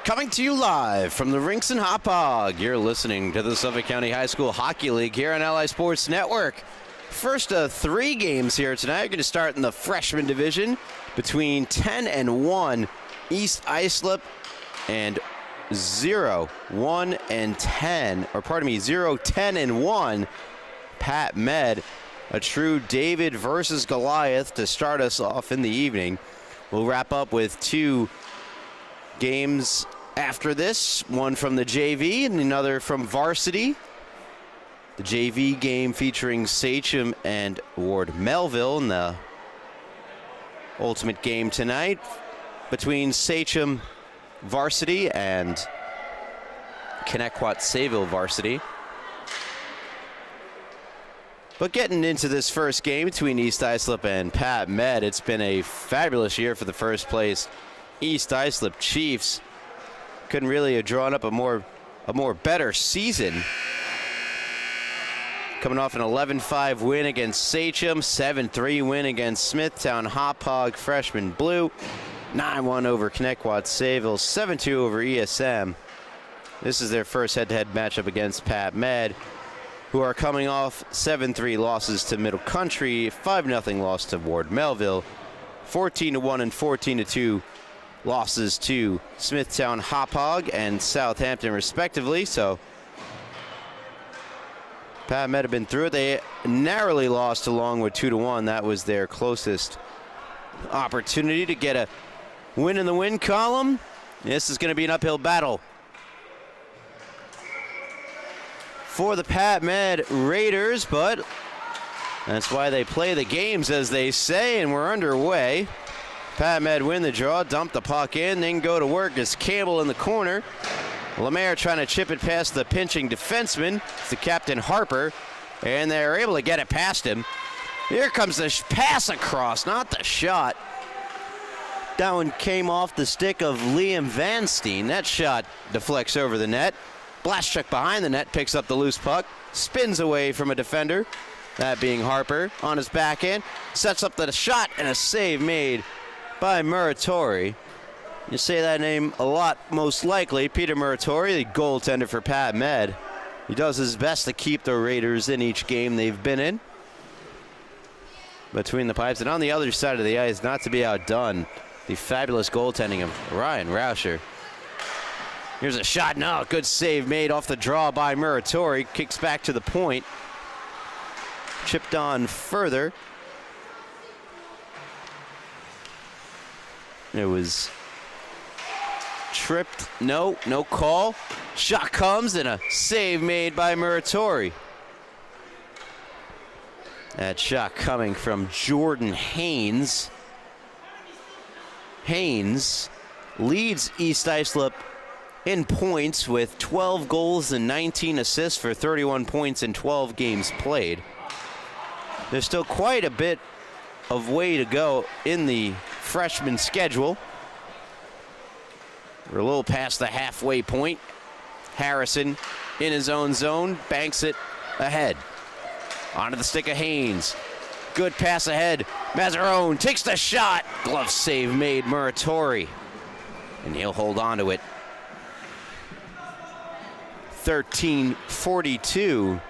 Coming to you live from the rinks in Patchogue, you're listening to the Suffolk County High School Hockey League here on LI Sports Network. First of 3 games here tonight. You're going to start in the freshman division between 10-1 East Islip and 0-10-1 Pat Med. A true David versus Goliath to start us off in the evening. We'll wrap up with 2 games after this, one from the JV and another from varsity. The JV game featuring Sachem and Ward Melville in the ultimate game tonight between Sachem varsity and Connecticut-Sayville varsity. But getting into this first game between East Islip and Pat Med, it's been a fabulous year for the first place East Islip Chiefs. Couldn't really have drawn up a more better season. Coming off an 11-5 win against Sachem, 7-3 win against Smithtown Hauppauge Freshman Blue, 9-1 over Connecticut-Sayville, 7-2 over ESM. This is their first head-to-head matchup against Pat Med, who are coming off 7-3 losses to Middle Country, 5-0 loss to Ward Melville, 14-1 and 14-2 losses to Smithtown Hauppauge and Southampton respectively. So Pat Med have been through it. They narrowly lost to Longwood 2-1. That was their closest opportunity to get a win in the win column. This is going to be an uphill battle for the Pat Med Raiders, but that's why they play the games, as they say, and we're underway. Pat Med win the draw, dump the puck in, then go to work as Campbell in the corner. Lemaire trying to chip it past the pinching defenseman. It's the captain Harper, and they're able to get it past him. Here comes the pass across, not the shot. That one came off the stick of Liam Vanstein. That shot deflects over the net. Blaszczuk behind the net, picks up the loose puck, spins away from a defender, that being Harper, on his backhand, sets up the shot, and a save made by Muratori. You say that name a lot, most likely. Peter Muratori, the goaltender for Pat Med. He does his best to keep the Raiders in each game they've been in. Between the pipes, and on the other side of the ice, not to be outdone, the fabulous goaltending of Ryan Rauscher. Here's a shot. No, good save made off the draw by Muratori. Kicks back to the point. Chipped on further. It was tripped. No call. Shot comes and a save made by Muratori. That shot coming from Jordan Haynes. Haynes leads East Islip in points with 12 goals and 19 assists for 31 points in 12 games played. There's still quite a bit of way to go in the freshman schedule. We're a little past the halfway point. Harrison in his own zone, banks it ahead. Onto the stick of Haynes. Good pass ahead. Mazzarone takes the shot. Glove save made Muratori, and he'll hold on to it. 13:42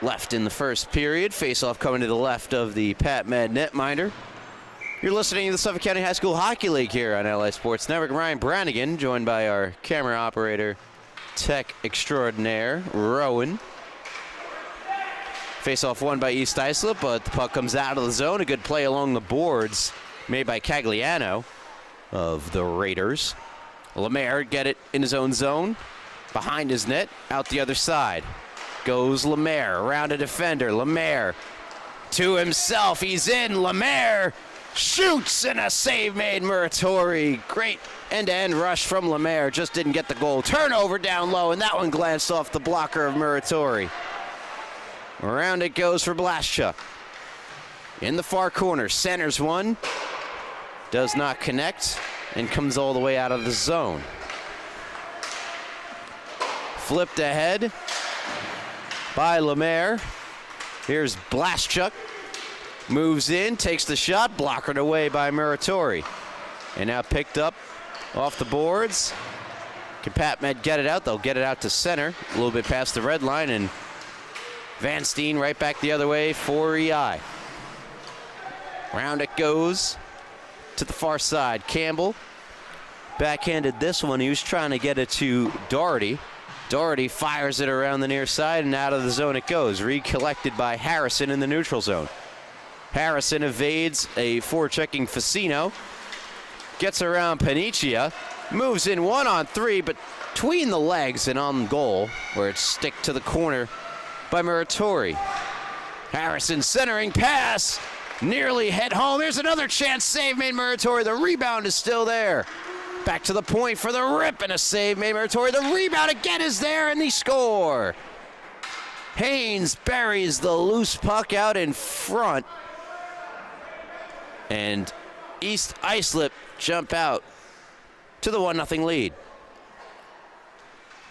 left in the first period. Face-off coming to the left of the Pat Med netminder. You're listening to the Suffolk County High School Hockey League here on LI Sports Network. Ryan Brannigan, joined by our camera operator, tech extraordinaire, Rowan. Face-off won by East Islip, but the puck comes out of the zone. A good play along the boards made by Cagliano of the Raiders. Lemaire get it in his own zone. Behind his net, out the other side. Goes Lemaire, around a defender. Lemaire to himself, he's in. Lemaire shoots, and a save made Muratori. Great end-to-end rush from Lemaire, just didn't get the goal. Turnover down low, and that one glanced off the blocker of Muratori. Around it goes for Blaszczuk. In the far corner, centers one. Does not connect, and comes all the way out of the zone. Flipped ahead by Lemaire. Here's Blaszczuk. Moves in, takes the shot, blockered away by Muratori. And now picked up off the boards. Can Pat Med get it out? They'll get it out to center, a little bit past the red line, and Van Steen right back the other way for EI. Round it goes to the far side. Campbell backhanded this one. He was trying to get it to Doherty. Doherty fires it around the near side, and out of the zone it goes. Recollected by Harrison in the neutral zone. Harrison evades a forechecking Facino. Gets around Panicia. Moves in 1-on-3, but between the legs and on goal, where it's stick to the corner by Muratori. Harrison centering pass. Nearly head home. Here's another chance. Save made Muratori. The rebound is still there. Back to the point for the rip, and a save made Muratori. The rebound again is there, and the score. Haynes buries the loose puck out in front. And East Islip jump out to the 1-0 lead.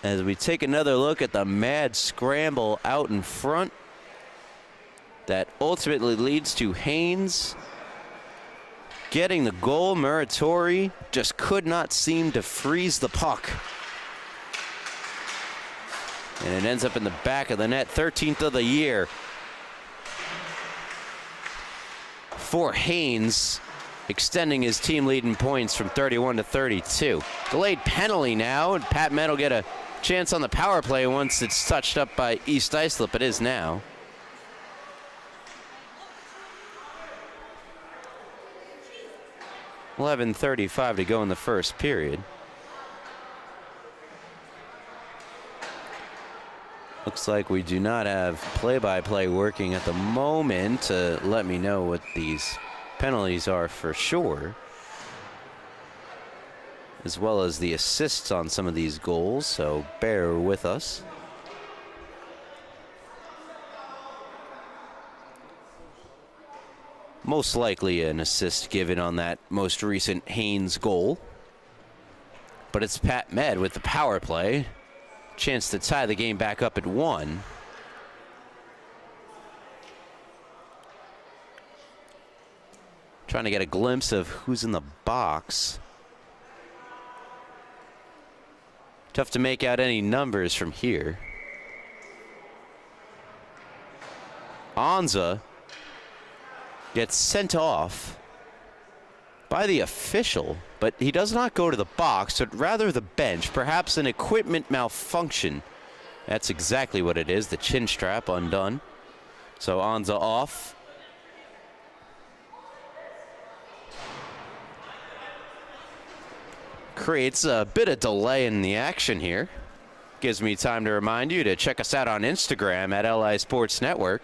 As we take another look at the mad scramble out in front, that ultimately leads to Haynes getting the goal. Muratori just could not seem to freeze the puck. And it ends up in the back of the net, 13th of the year for Haynes, extending his team lead in points from 31 to 32. Delayed penalty now, and Pat Med will get a chance on the power play once it's touched up by East Islip. It is now. .11:35 to go in the first period. Looks like we do not have play-by-play working at the moment to let me know what these penalties are for sure, as well as the assists on some of these goals, so bear with us. Most likely an assist given on that most recent Haynes goal. But it's Pat Med with the power play. Chance to tie the game back up at 1. Trying to get a glimpse of who's in the box. Tough to make out any numbers from here. Anza gets sent off by the official, but he does not go to the box, but rather the bench. Perhaps an equipment malfunction. That's exactly what it is, the chin strap undone. So Anza off. Creates a bit of delay in the action here. Gives me time to remind you to check us out on Instagram at LI Sports Network.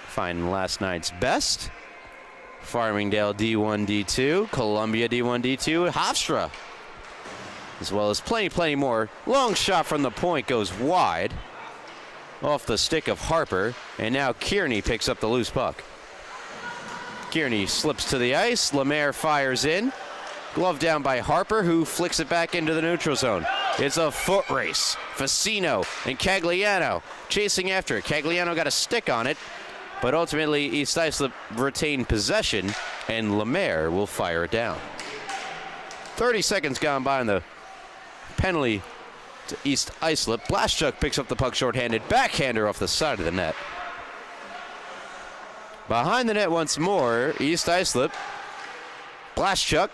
Find last night's best. Farmingdale D1, D2, Columbia D1, D2, Hofstra, as well as plenty more. Long shot from the point goes wide off the stick of Harper, and now Kearney picks up the loose puck. Kearney slips to the ice. Lemaire fires in. Glove down by Harper, who flicks it back into the neutral zone. It's a foot race. Facino and Cagliano chasing after it. Cagliano got a stick on it, but ultimately East Islip retained possession, and Lemaire will fire it down. 30 seconds gone by on the penalty to East Islip. Patchogue picks up the puck shorthanded. Backhander off the side of the net. Behind the net once more, East Islip. Patchogue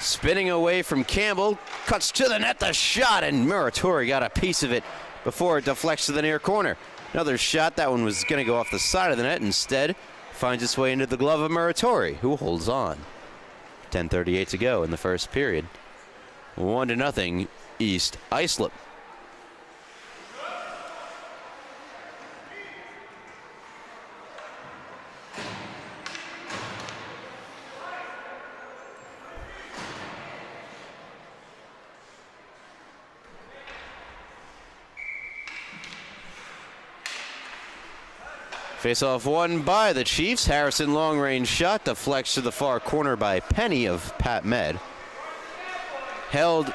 spinning away from Campbell. Cuts to the net, the shot, and Muratori got a piece of it before it deflects to the near corner. Another shot. That one was going to go off the side of the net. Instead, finds its way into the glove of Muratori, who holds on. 10:38 to go in the first period. 1-0 East Islip. Face-off won by the Chiefs. Harrison long-range shot deflects to the far corner by Penny of Pat Med. Held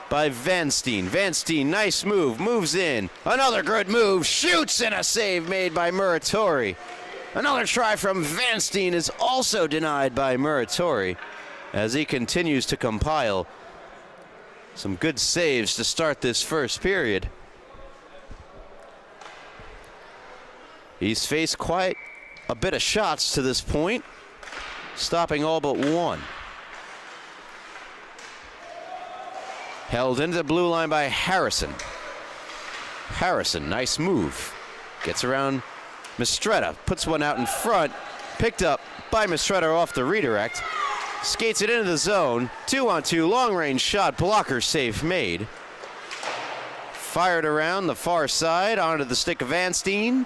by Van Steen. Van Steen, nice move, moves in. Another good move, shoots, and a save made by Muratori. Another try from Van Steen is also denied by Muratori. as he continues to compile some good saves to start this first period. He's faced quite a bit of shots to this point, stopping all but one. Held into the blue line by Harrison. Harrison, nice move. Gets around Mistretta, puts one out in front, picked up by Mistretta off the redirect. Skates it into the zone. 2-on-2, long-range shot, blocker save made. Fired around the far side onto the stick of Van Steen.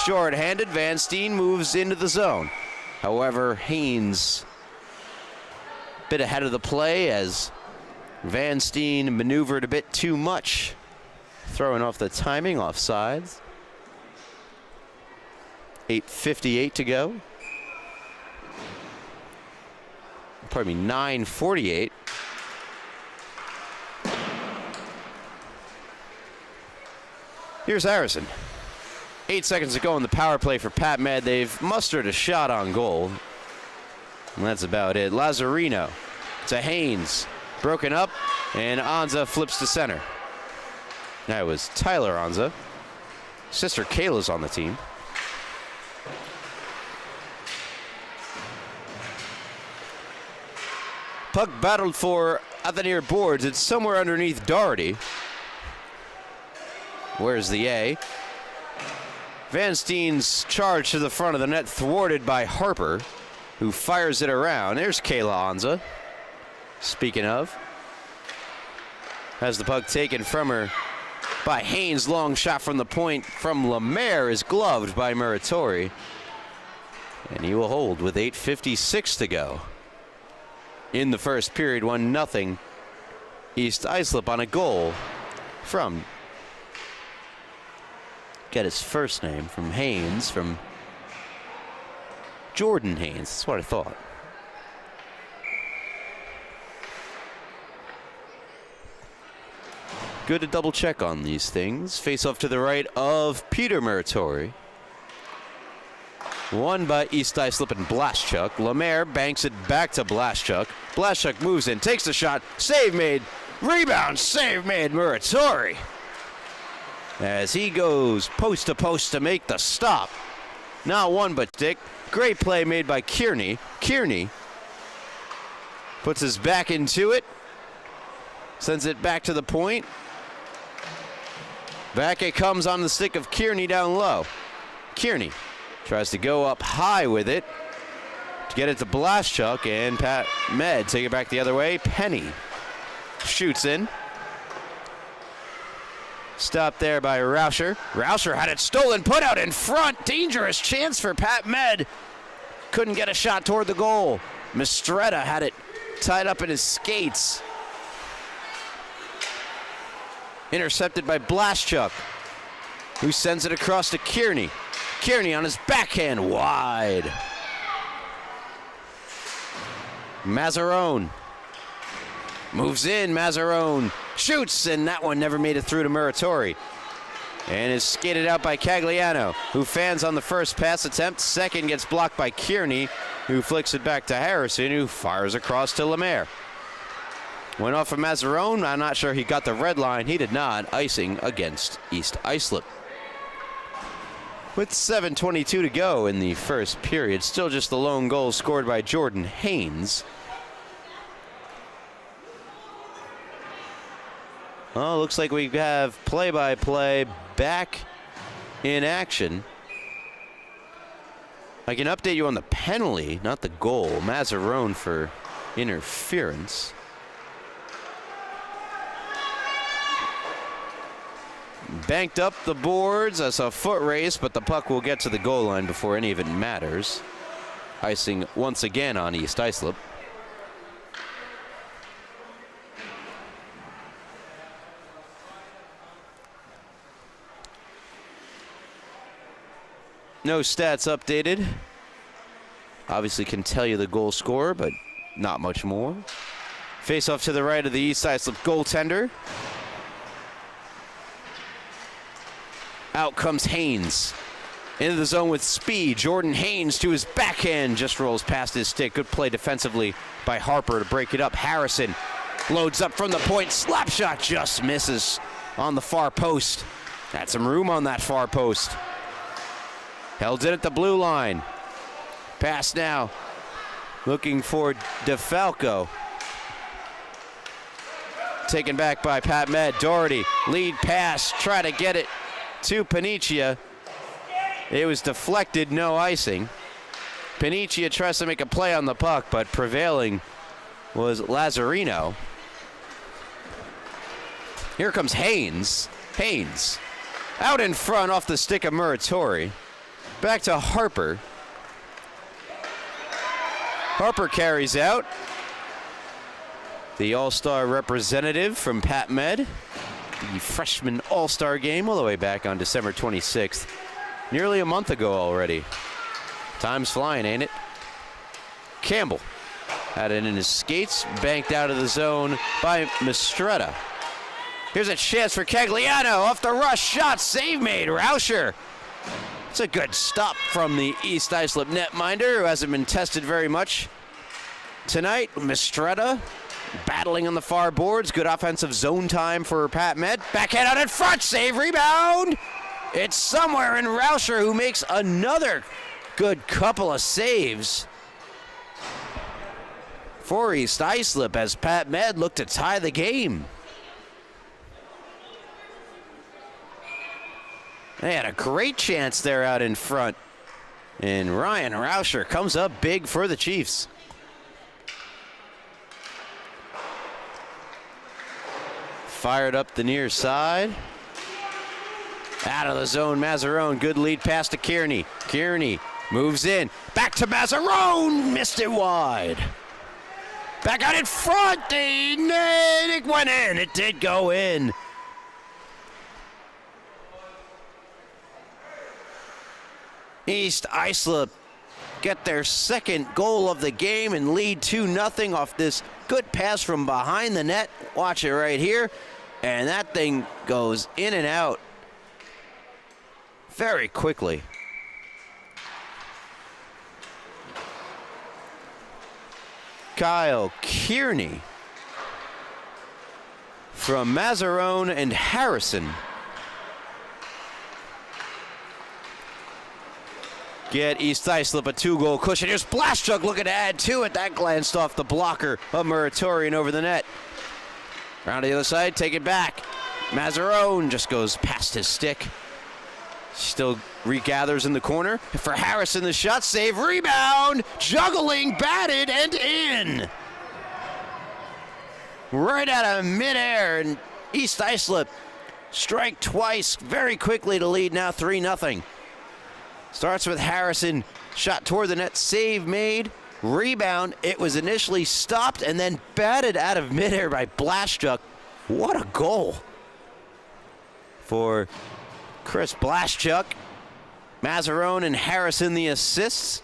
Short-handed, Van Steen moves into the zone. However, Haynes a bit ahead of the play as Van Steen maneuvered a bit too much, throwing off the timing, offsides. 8:58 to go. Pardon me, 9:48. Here's Harrison. 8 seconds to go in the power play for Pat Med. They've mustered a shot on goal, and that's about it. Lazzarino to Haynes. Broken up, and Anza flips to center. That was Tyler Anza. Sister Kayla's on the team. Puck battled for at the near boards. It's somewhere underneath Doherty. Where's the A? Van Steen's charge to the front of the net, thwarted by Harper, who fires it around. There's Kayla Anza. Speaking of, has the puck taken from her by Haynes. Long shot from the point from Lemaire is gloved by Muratori. And he will hold with 8:56 to go. In the first period, 1-0 East Islip on a goal from, get his first name, from Haynes, from Jordan Haynes. That's what I thought. Good to double check on these things. Face off to the right of Peter Muratori. Won by East Islip and Blashchuk. Lemaire banks it back to Blashchuk. Blashchuk moves in, takes the shot, save made, rebound, save made, Muratori. As he goes post to post to make the stop. Not one but Dick. Great play made by Kearney. Kearney puts his back into it, sends it back to the point. Back it comes on the stick of Kearney down low. Kearney tries to go up high with it to get it to Blashchuk, and Pat Med take it back the other way. Penny shoots in. Stopped there by Rauscher. Rauscher had it stolen, put out in front. Dangerous chance for Pat Med. Couldn't get a shot toward the goal. Mistretta had it tied up in his skates. Intercepted by Blashchuk, who sends it across to Kearney. Kearney on his backhand, wide. Mazzarone moves in. Mazzarone shoots, and that one never made it through to Muratori. And is skated out by Cagliano, who fans on the first pass attempt. Second gets blocked by Kearney, who flicks it back to Harrison, who fires across to Lemaire. Went off of Mazzarone. I'm not sure he got the red line. He did not. Icing against East Islip. With 7:22 to go in the first period, still just the lone goal scored by Jordan Haynes. Oh, looks like we have play-by-play back in action. I can update you on the penalty, not the goal. Mazzarone for interference. Banked up the boards as a foot race, but the puck will get to the goal line before any of it matters. Icing once again on East Islip. No stats updated. Obviously can tell you the goal scorer, but not much more. Face off to the right of the East Islip goaltender. Out comes Haynes. into the zone with speed. Jordan Haynes to his backhand, just rolls past his stick. Good play defensively by Harper to break it up. Harrison loads up from the point. Slap shot just misses on the far post. Had some room on that far post. Held in at the blue line. Pass now. Looking for DeFalco. Taken back by Pat Med. Doherty, lead pass. Try to get it to Panicia. It was deflected, no icing. Panicia tries to make a play on the puck, but prevailing was Lazzarino. Here comes Haynes. Haynes out in front off the stick of Muratori. Back to Harper. Harper carries out. The All-Star representative from Pat Med. The freshman All-Star game all the way back on December 26th. Nearly a month ago already. Time's flying, ain't it? Campbell had it in his skates, banked out of the zone by Mistretta. Here's a chance for Cagliano. Off the rush, shot, save made. Rauscher. It's a good stop from the East Islip netminder, who hasn't been tested very much tonight. Mistretta battling on the far boards. Good offensive zone time for Pat Med. Backhand out in front, save, rebound. It's somewhere in Rauscher, who makes another good couple of saves for East Islip as Pat Med looked to tie the game. They had a great chance there out in front. And Ryan Rauscher comes up big for the Chiefs. Fired up the near side. Out of the zone, Mazzarone. Good lead pass to Kearney. Kearney moves in. Back to Mazzarone. Missed it wide. Back out in front. It went in. It did go in. East Islip get their second goal of the game and lead 2-0 off this good pass from behind the net. Watch it right here. And that thing goes in and out very quickly. Kyle Kearney from Mazzarone and Harrison get East Islip a 2-goal cushion. Here's Patchogue looking to add to it. That glanced off the blocker of Muratori and over the net. Around to the other side, take it back. Mazzarone just goes past his stick. Still regathers in the corner. For Harrison, the shot, save, rebound, juggling, batted, and in. Right out of midair, and East Islip strike twice very quickly to lead now 3-0. Starts with Harrison, shot toward the net, save made, rebound. It was initially stopped and then batted out of midair by Patchogue. What a goal for Chris Patchogue. Mazzarone and Harrison the assists.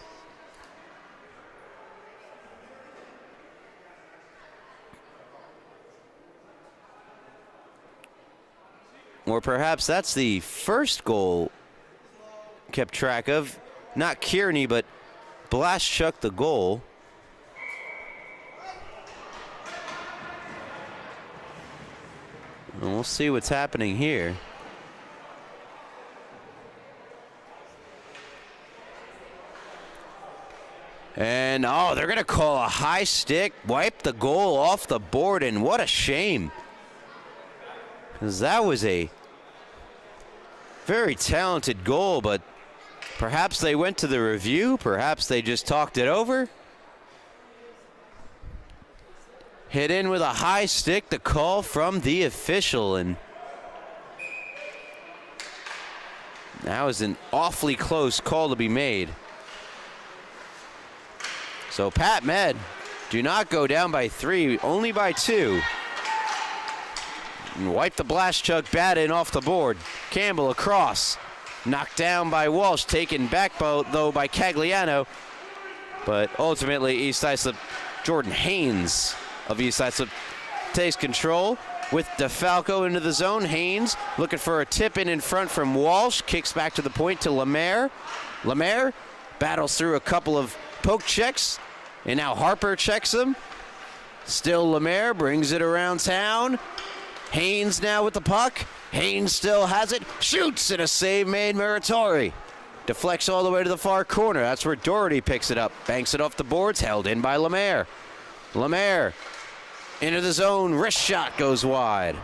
Or perhaps that's the first goal kept track of. Not Kearney, but Patchogue the goal. And we'll see what's happening here. And, oh, they're going to call a high stick, wipe the goal off the board, and what a shame. Because that was a very talented goal, but perhaps they went to the review, perhaps they just talked it over. Hit in with a high stick, the call from the official, and that was an awfully close call to be made. So Pat Med do not go down by 3, only by 2. And wipe the Patchogue bat in off the board. Campbell across. Knocked down by Walsh, taken back though by Cagliano. But ultimately East Islip, Jordan Haynes of East Islip takes control. with DeFalco into the zone. Haynes looking for a tip in front from Walsh. Kicks back to the point to Lemaire. Lemaire battles through a couple of poke checks, and now Harper checks him. Still Lemaire brings it around town. Haynes now with the puck. Haynes still has it. Shoots, and a save made Muratori. Deflects all the way to the far corner. That's where Doherty picks it up. Banks it off the boards. Held in by Lemaire. Lemaire into the zone. Wrist shot goes wide.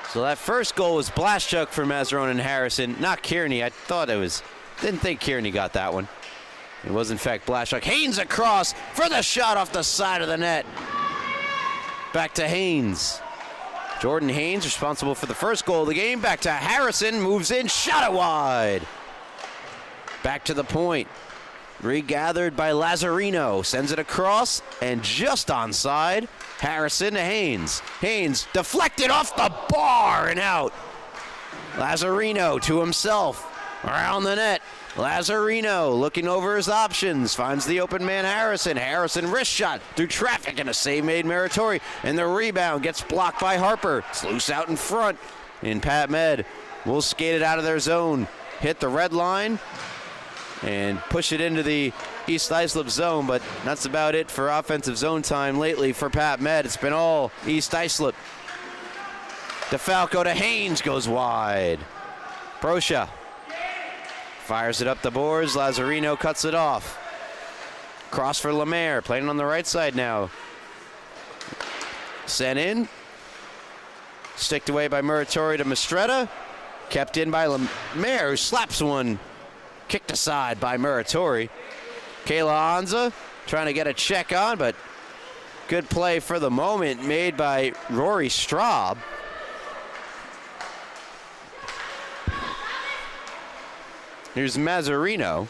So that first goal was Patchogue for Mazzarone and Harrison, not Kearney. I thought it was, didn't think Kearney got that one. It was in fact Patchogue. Haynes across for the shot off the side of the net. Back to Haynes. Jordan Haynes responsible for the first goal of the game. Back to Harrison, moves in, shot it wide. Back to the point. Regathered by Lazzarino. Sends it across and just onside. Harrison to Haynes. Haynes deflected off the bar and out. Lazzarino to himself. Around the net. Lazzarino looking over his options. Finds the open man Harrison. Harrison wrist shot through traffic and a save made Muratori. And the rebound gets blocked by Harper. It's loose out in front. And Pat Med will skate it out of their zone. Hit the red line and push it into the East Islip zone, but that's about it for offensive zone time lately for Pat Med. It's been all East Islip. DeFalco to Haynes, goes wide. Proscia fires it up the boards. Lazzarino cuts it off. Cross for Lemaire, playing on the right side now. Sent in. Sticked away by Muratori to Mistretta. Kept in by Lemaire, who slaps one. Kicked aside by Muratori. Kayla Anza trying to get a check on, but good play for the moment made by Rory Straub. Here's Mazzarino.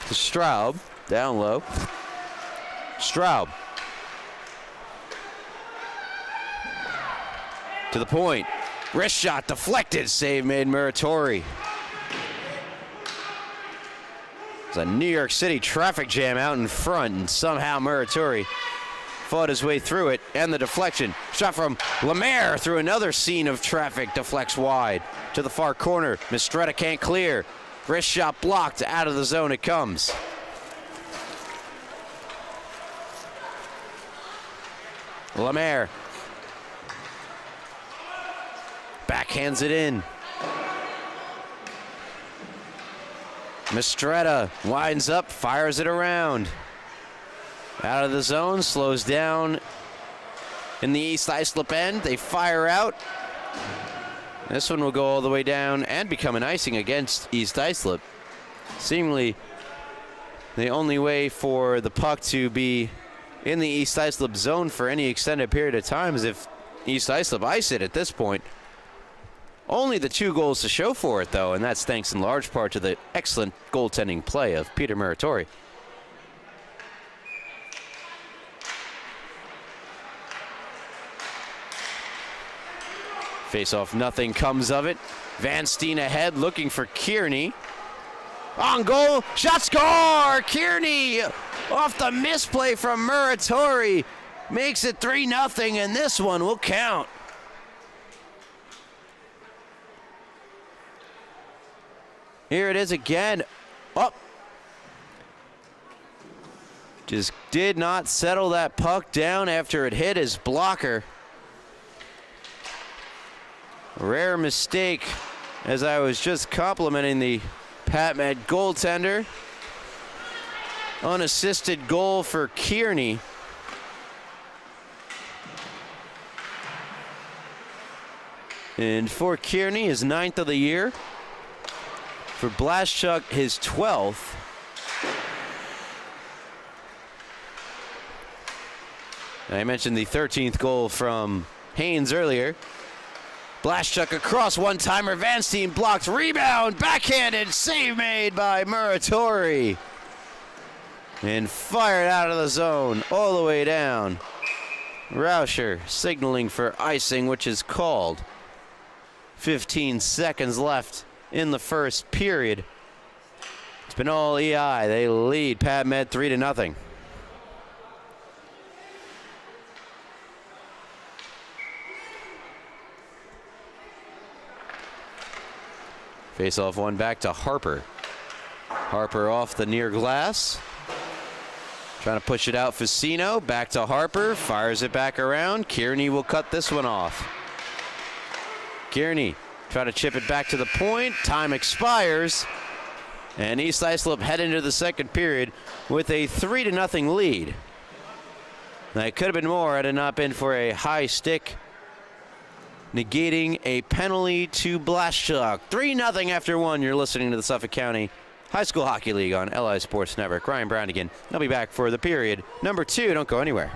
To Straub, down low. Straub. To the point. Wrist shot deflected, save made Muratori. It's a New York City traffic jam out in front, and somehow Muratori fought his way through it, and the deflection. Shot from Lemaire through another scene of traffic, deflects wide to the far corner. Mistretta can't clear. Wrist shot blocked, out of the zone it comes. Lemaire. Backhands it in. Mistretta winds up, fires it around. Out of the zone, slows down in the East Islip end. They fire out. This one will go all the way down and become an icing against East Islip. Seemingly the only way for the puck to be in the East Islip zone for any extended period of time is if East Islip ice it at this point. Only the 2 goals to show for it, though, and that's thanks in large part to the excellent goaltending play of Peter Muratori. Face-off, nothing comes of it. Van Steen ahead, looking for Kearney. On goal, shot, score! Kearney, off the misplay from Muratori, makes it 3-0, and this one will count. Here it is again. Up. Just did not settle that puck down after it hit his blocker. Rare mistake, as I was just complimenting the Pat Med goaltender. Unassisted goal for Kearney. And for Kearney, his 9th of the year. For Patchogue, his 12th. And I mentioned the 13th goal from Haynes earlier. Patchogue across, one-timer. Van Steen blocked, rebound, backhanded, save made by Muratori. And fired out of the zone, all the way down. Rauscher signaling for icing, which is called. 15 seconds left in the first period. It's been all EI. They lead Pat Med 3-0. Face-off one back to Harper. Harper off the near glass. Trying to push it out. Facino back to Harper. Fires it back around. Kearney will cut this one off. Kearney trying to chip it back to the point. Time expires. And East Islip head into the second period with a 3-0 lead. Now, it could have been more had it not been for a high stick negating a penalty to Patchogue. 3-0 after one. You're listening to the Suffolk County High School Hockey League on LI Sports Network. Ryan Brannigan. I'll be back for the period number 2. Don't go anywhere.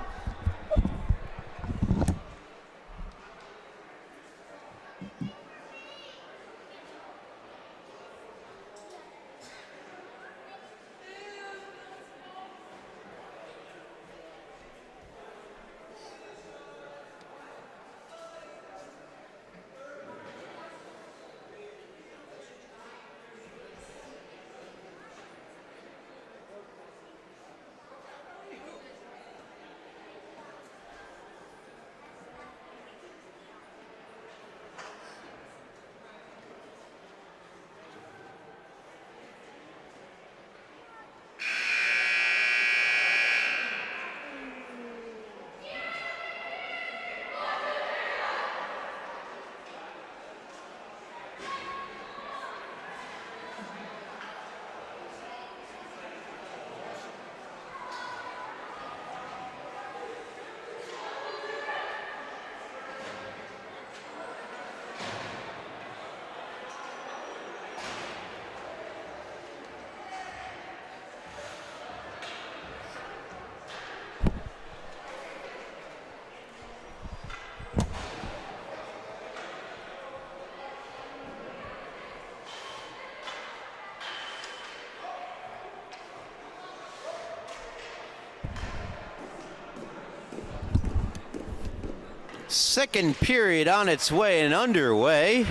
Second period on its way and underway.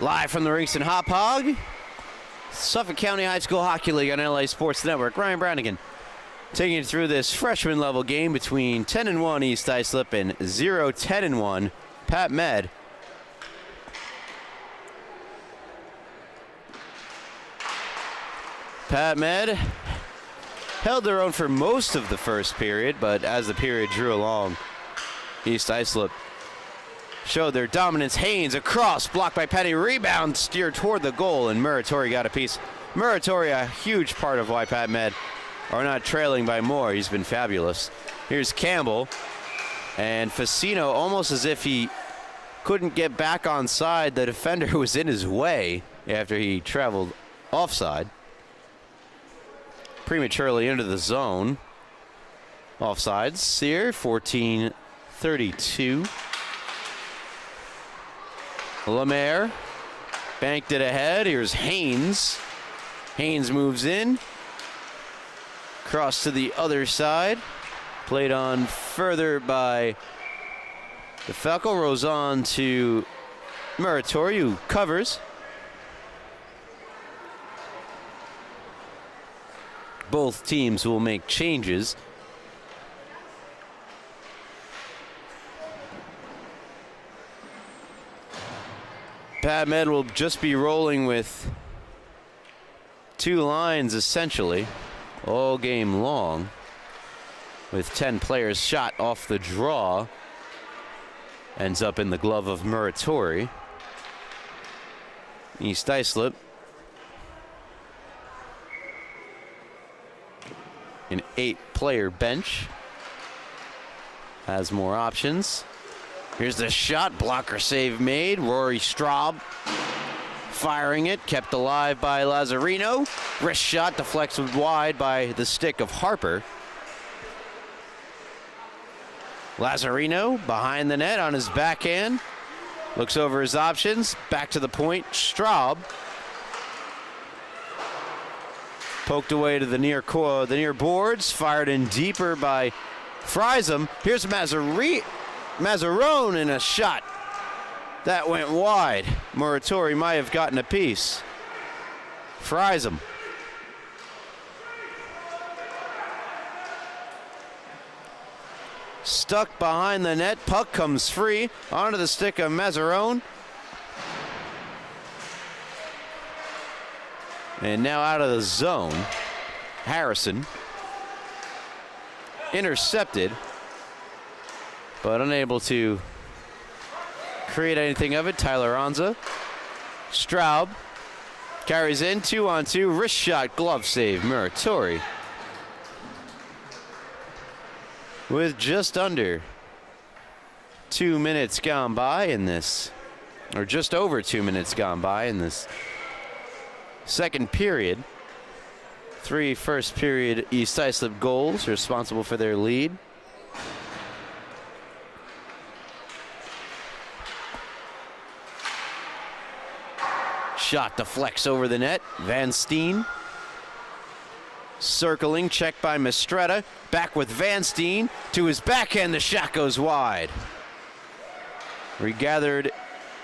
Live from the rinks in Hop Hog. Suffolk County High School Hockey League on LA Sports Network. Ryan Brannigan taking you through this freshman level game between 10-1 East Islip and 0-10-1 Pat Med. Pat Med held their own for most of the first period, but as the period drew along, East Islip showed their dominance. Haynes across, blocked by Penny, rebound steered toward the goal, and Muratori got a piece. Muratori, a huge part of why Pat Med are not trailing by more. He's been fabulous. Here's Campbell, and Facino, almost as if he couldn't get back on side. The defender was in his way after he traveled offside. Prematurely into the zone. Offsides here, 14-32. Lemaire banked it ahead. Here's Haynes. Haynes moves in. Cross to the other side. Played on further by DeFalco. Rolls on to Muratori, who covers. Both teams will make changes. Pat Med will just be rolling with two lines essentially all game long, with 10 players shot off the draw. Ends up in the glove of Muratori. East Islip, an 8-player bench, has more options. Here's the shot, blocker save made. Rory Straub firing it, kept alive by Lazzarino. Wrist shot deflected wide by the stick of Harper. Lazzarino behind the net on his backhand. Looks over his options, back to the point. Straub poked away to the near boards, fired in deeper by Friesen. Here's Mazzarone in a shot that went wide. Muratori might have gotten a piece. Friesen stuck behind the net. Puck comes free onto the stick of Mazzarone. And now out of the zone. Harrison. Intercepted, but unable to create anything of it. Tyler Anza. Straub carries in, 2-on-2, wrist shot, glove save, Muratori. With just under 2 minutes gone by in this, or just over 2 minutes gone by in this second period. 3 first period East Islip goals responsible for their lead. Shot deflects over the net. Van Steen. Circling, checked by Mistretta. Back with Van Steen. To his backhand, the shot goes wide. Regathered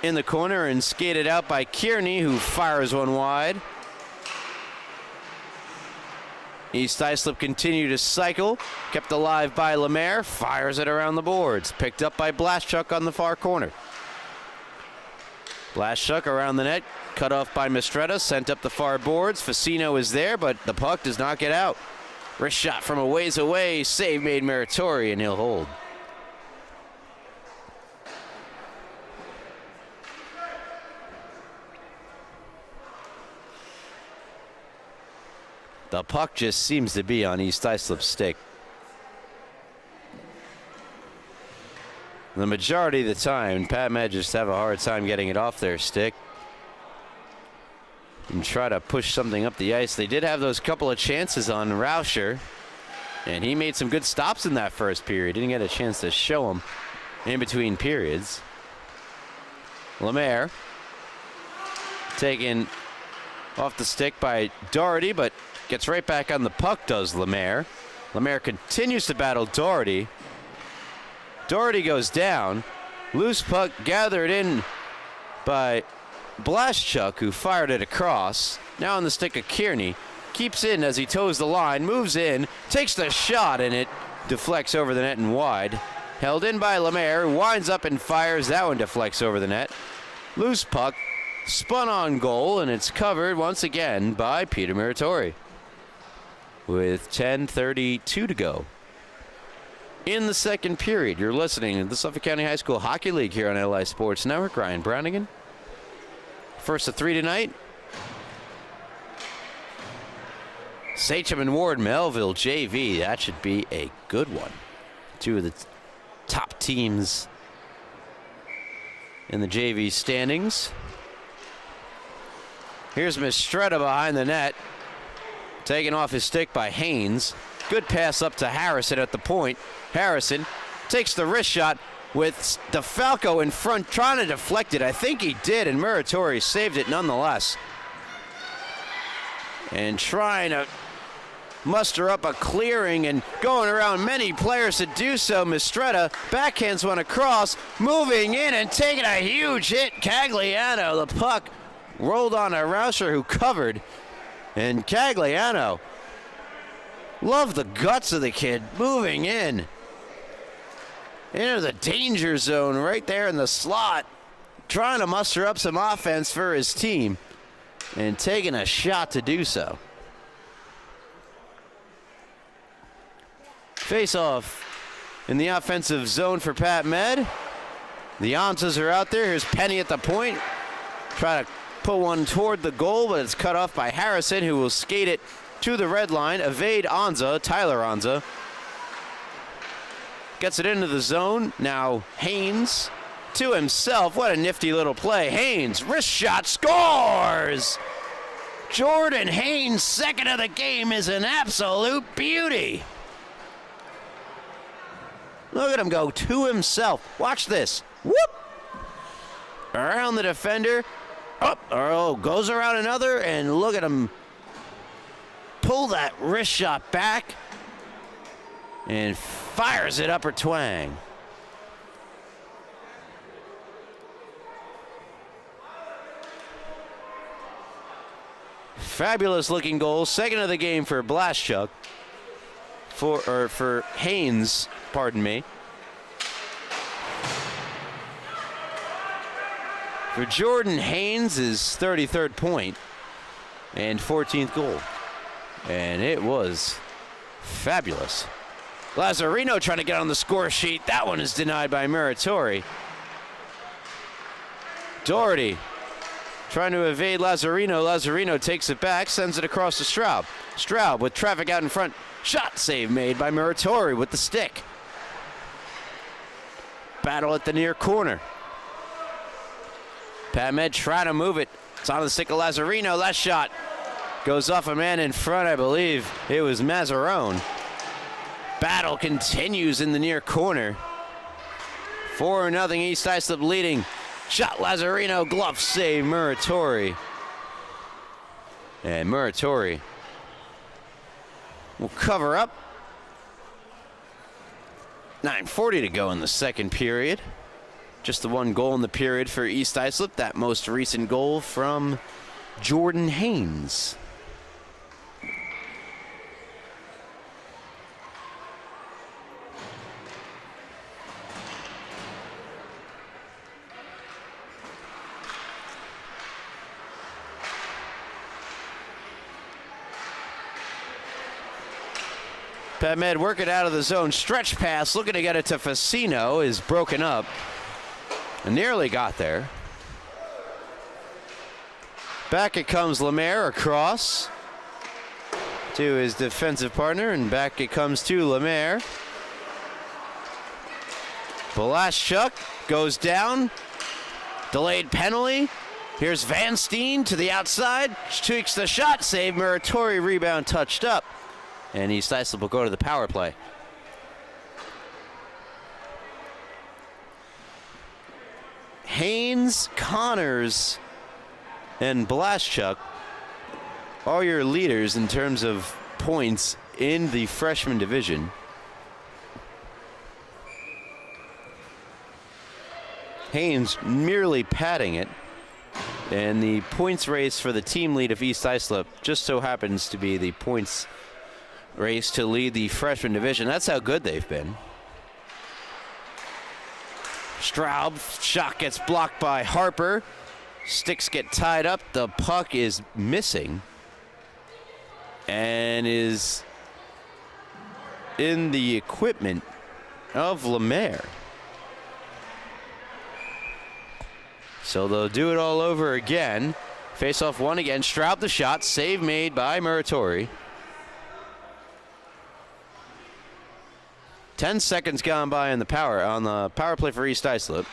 in the corner and skated out by Kearney, who fires one wide. East Islip continue to cycle. Kept alive by Lemaire. Fires it around the boards. Picked up by Blaschuk on the far corner. Blaschuk around the net. Cut off by Mistretta. Sent up the far boards. Facino is there, but the puck does not get out. Wrist shot from a ways away. Save made Muratori, and he'll hold. The puck just seems to be on East Islip's stick. The majority of the time, Pat Med just have a hard time getting it off their stick and try to push something up the ice. They did have those couple of chances on Rauscher, and he made some good stops in that first period. Didn't get a chance to show him in between periods. Lemaire taken off the stick by Doherty, but gets right back on the puck, does Lemaire. Lemaire continues to battle Doherty. Doherty goes down. Loose puck gathered in by Blaschuk, who fired it across. Now on the stick of Kearney. Keeps in as he toes the line, moves in, takes the shot, and it deflects over the net and wide. Held in by Lemaire, winds up and fires. That one deflects over the net. Loose puck, spun on goal, and it's covered once again by Peter Muratori. With 10:32 to go in the second period. You're listening to the Suffolk County High School Hockey League here on LI Sports Network. Ryan Brownigan. First of 3 tonight. Sachem and Ward Melville JV. That should be a good one. Two of the top teams in the JV standings. Here's Mistretta behind the net. Taken off his stick by Haynes. Good pass up to Harrison at the point. Harrison takes the wrist shot with DeFalco in front, trying to deflect it. I think he did, and Muratori saved it nonetheless. And trying to muster up a clearing and going around many players to do so. Mistretta backhands one across, moving in and taking a huge hit. Cagliano, the puck rolled on a Rauscher, who covered. And Cagliano, love the guts of the kid, moving in into the danger zone right there in the slot, trying to muster up some offense for his team and taking a shot to do so. Face off in the offensive zone for Pat Med. The Anzas are out there. Here's Penny at the point. Try to put one toward the goal, but it's cut off by Harrison, who will skate it to the red line. Evade Anza, Tyler Anza. Gets it into the zone. Now Haynes to himself. What a nifty little play. Haynes, wrist shot, scores! Jordan Haynes, second of the game, is an absolute beauty. Look at him go to himself. Watch this. Whoop! Around the defender. Up, oh, goes around another, and look at him pull that wrist shot back and fires it upper twang. Fabulous looking goal. Second of the game for Blaschuk. For Haynes, pardon me. for Jordan Haynes, his 33rd point and 14th goal. And it was fabulous. Lazzarino trying to get on the score sheet. That one is denied by Muratori. Doherty trying to evade Lazzarino. Lazzarino takes it back, sends it across to Straub. Straub with traffic out in front. Shot save made by Muratori with the stick. Battle at the near corner. Pat Med trying to move it. It's on the stick of Lazzarino. Last shot goes off a man in front. I believe it was Mazzarone. Battle continues in the near corner. 4-0 East Islip leading. Shot Lazzarino, glove save Muratori. And Muratori will cover up. 9:40 to go in the second period. Just the one goal in the period for East Islip. That most recent goal from Jordan Haynes. Pat Med working out of the zone. Stretch pass, looking to get it to Facino, is broken up. Nearly got there. Back it comes Lemaire across to his defensive partner, and back it comes to Lemaire. Patchogue goes down. Delayed penalty. Here's Van Steen to the outside. Tweaks the shot, save. Muratori rebound touched up. And East Islip will go to the power play. Haynes, Connors, and Patchogue are your leaders in terms of points in the freshman division. Haynes merely padding it. And the points race for the team lead of East Islip just so happens to be the points race to lead the freshman division. That's how good they've been. Straub, shot gets blocked by Harper. Sticks get tied up. The puck is missing and is in the equipment of Lemaire. So they'll do it all over again. Face off one again. Straub the shot. Save made by Muratori. 10 seconds gone by on the power play for East Islip.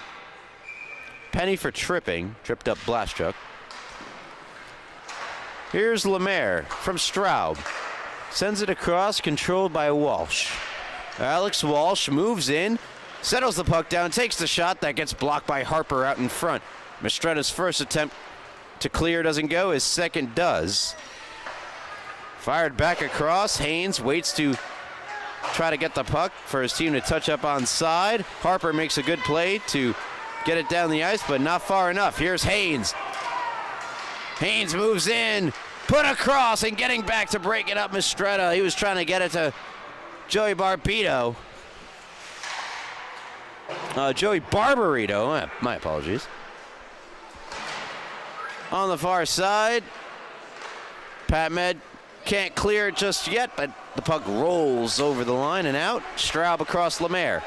Penny for tripping. Tripped up Patchogue. Here's Lemaire from Straub. Sends it across, controlled by Walsh. Alex Walsh moves in, settles the puck down, takes the shot. That gets blocked by Harper out in front. Mistretta's first attempt to clear doesn't go. His second does. Fired back across. Haynes waits to try to get the puck for his team to touch up on side. Harper makes a good play to get it down the ice, but not far enough. Here's Haynes. Haynes moves in, put across, and getting back to break it up, Mistretta. He was trying to get it to Joey Barbarito. Joey Barbarito, my apologies. On the far side, Pat Med can't clear it just yet, but the puck rolls over the line and out. Straub across Lemaire.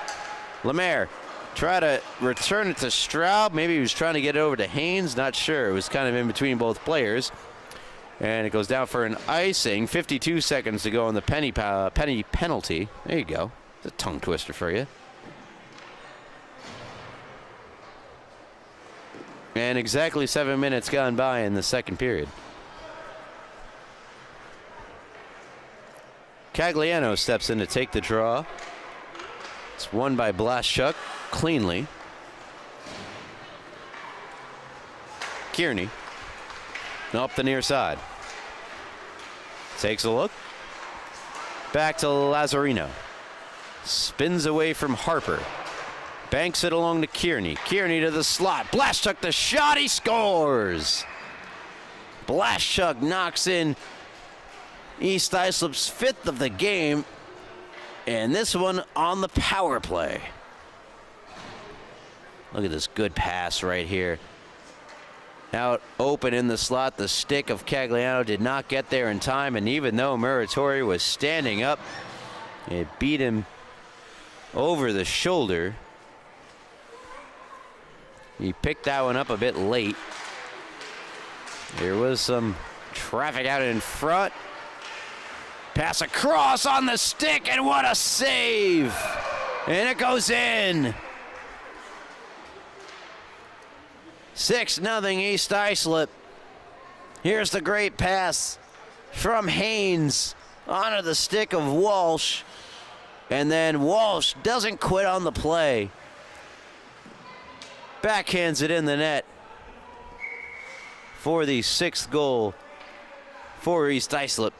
Lemaire try to return it to Straub. Maybe he was trying to get it over to Haynes. Not sure. It was kind of in between both players. And it goes down for an icing. 52 seconds to go on the penny penalty. There you go. It's a tongue twister for you. And exactly 7 minutes gone by in the second period. Cagliano steps in to take the draw. It's won by Patchogue cleanly. Kearney up the near side. Takes a look. Back to Lazzarino. Spins away from Harper. Banks it along to Kearney. Kearney to the slot. Patchogue the shot. He scores. Patchogue knocks in East Islip's 5th of the game, and this one on the power play. Look at this good pass right here. out open in the slot. The stick of Cagliano did not get there in time, and even though Muratori was standing up, it beat him over the shoulder. He picked that one up a bit late. There was some traffic out in front. Pass across on the stick, and what a save! And it goes in. 6-0 East Islip. Here's the great pass from Haynes onto the stick of Walsh. And then Walsh doesn't quit on the play. Backhands it in the net for the 6th goal for East Islip.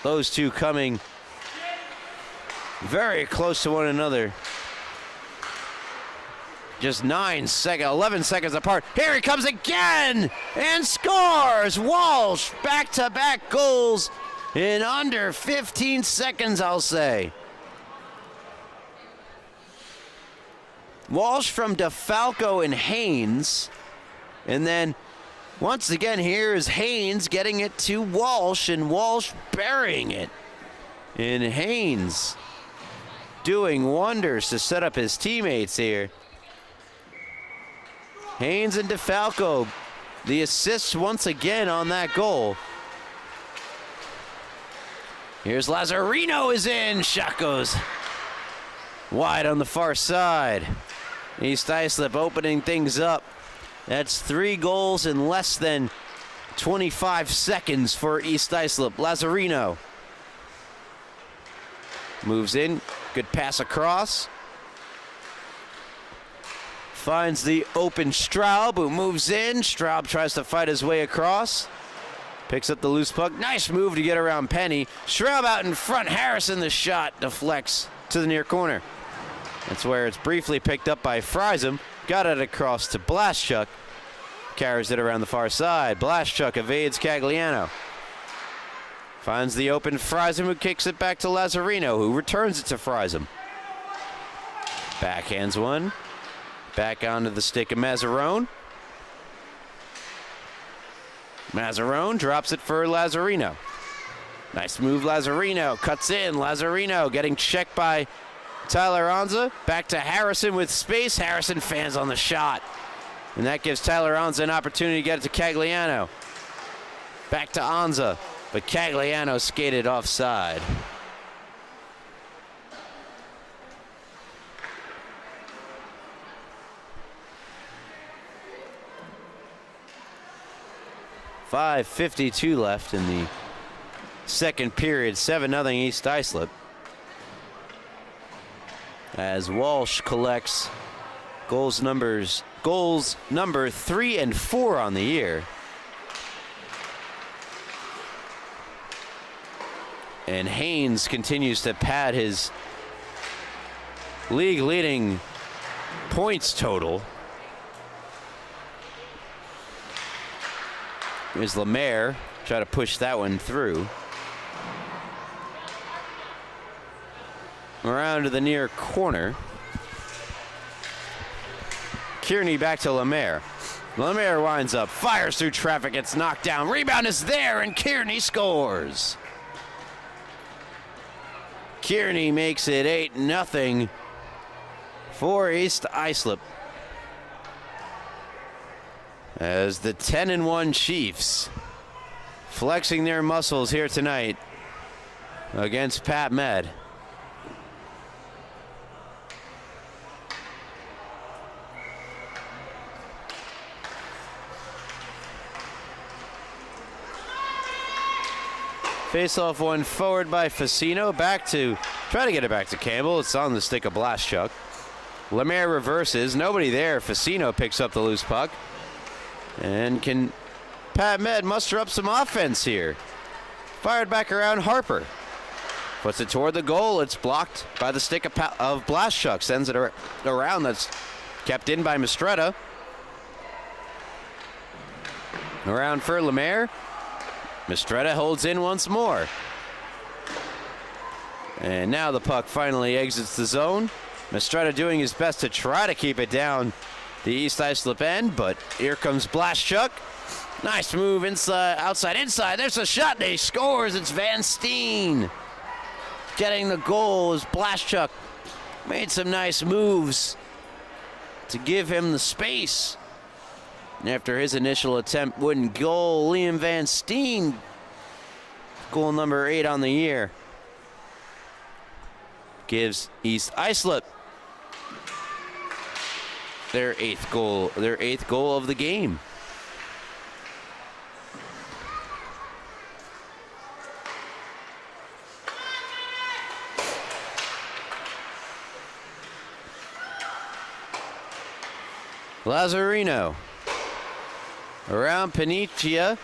Those two coming very close to one another. Just 11 seconds apart. Here he comes again and scores. Walsh, back-to-back goals in under 15 seconds, I'll say. Walsh from DeFalco and Haynes. And then once again, here is Haynes getting it to Walsh, and Walsh burying it. And Haynes doing wonders to set up his teammates here. Haynes and DeFalco, the assists once again on that goal. Here's Lazzarino is in. Shot goes wide on the far side. East Islip opening things up. That's 3 goals in less than 25 seconds for East Islip. Lazzarino moves in. Good pass across. Finds the open Straub, who moves in. Straub tries to fight his way across. Picks up the loose puck. Nice move to get around Penny. Straub out in front. Harrison, the shot deflects to the near corner. That's where it's briefly picked up by Friesen. Got it across to Blaschuk. Carries it around the far side. Blaschuk evades Cagliano. Finds the open Friesen, who kicks it back to Lazzarino, who returns it to Friesen. Backhands one. Back onto the stick of Mazzarone. Mazzarone drops it for Lazzarino. Nice move, Lazzarino. Cuts in. Lazzarino getting checked by Tyler Anza. Back to Harrison with space. Harrison fans on the shot. And that gives Tyler Anza an opportunity to get it to Cagliano. Back to Anza. But Cagliano skated offside. .5:52 left in the second period. 7-0 East Islip. As Walsh collects goals number 3 and 4 on the year. And Haynes continues to pad his league-leading points total. Here's Lemaire, try to push that one through. Around to the near corner. Kearney back to Lemaire. Lemaire winds up, fires through traffic, gets knocked down. Rebound is there, and Kearney scores. Kearney makes it 8-0 for East Islip. As the 10-1 Chiefs flexing their muscles here tonight against Pat Med. Face-off one forward by Facino. Back to, try to get it back to Campbell. It's on the stick of Blaschuk. Lemaire reverses. Nobody there. Facino picks up the loose puck. And can Pat Med muster up some offense here? Fired back around Harper. Puts it toward the goal. It's blocked by the stick of Blaschuk. Sends it around. That's kept in by Mistretta. Around for Lemaire. Mistretta holds in once more. And now the puck finally exits the zone. Mistretta doing his best to try to keep it down the East Islip end, but here comes Patchogue. Nice move inside, outside, inside. There's a shot, and he scores. It's Van Steen getting the goal as Patchogue made some nice moves to give him the space. And after his initial attempt wouldn't goal, Liam Van Steen, goal number 8 on the year, gives East Islip their eighth goal of the game. Lazzarino around Panicia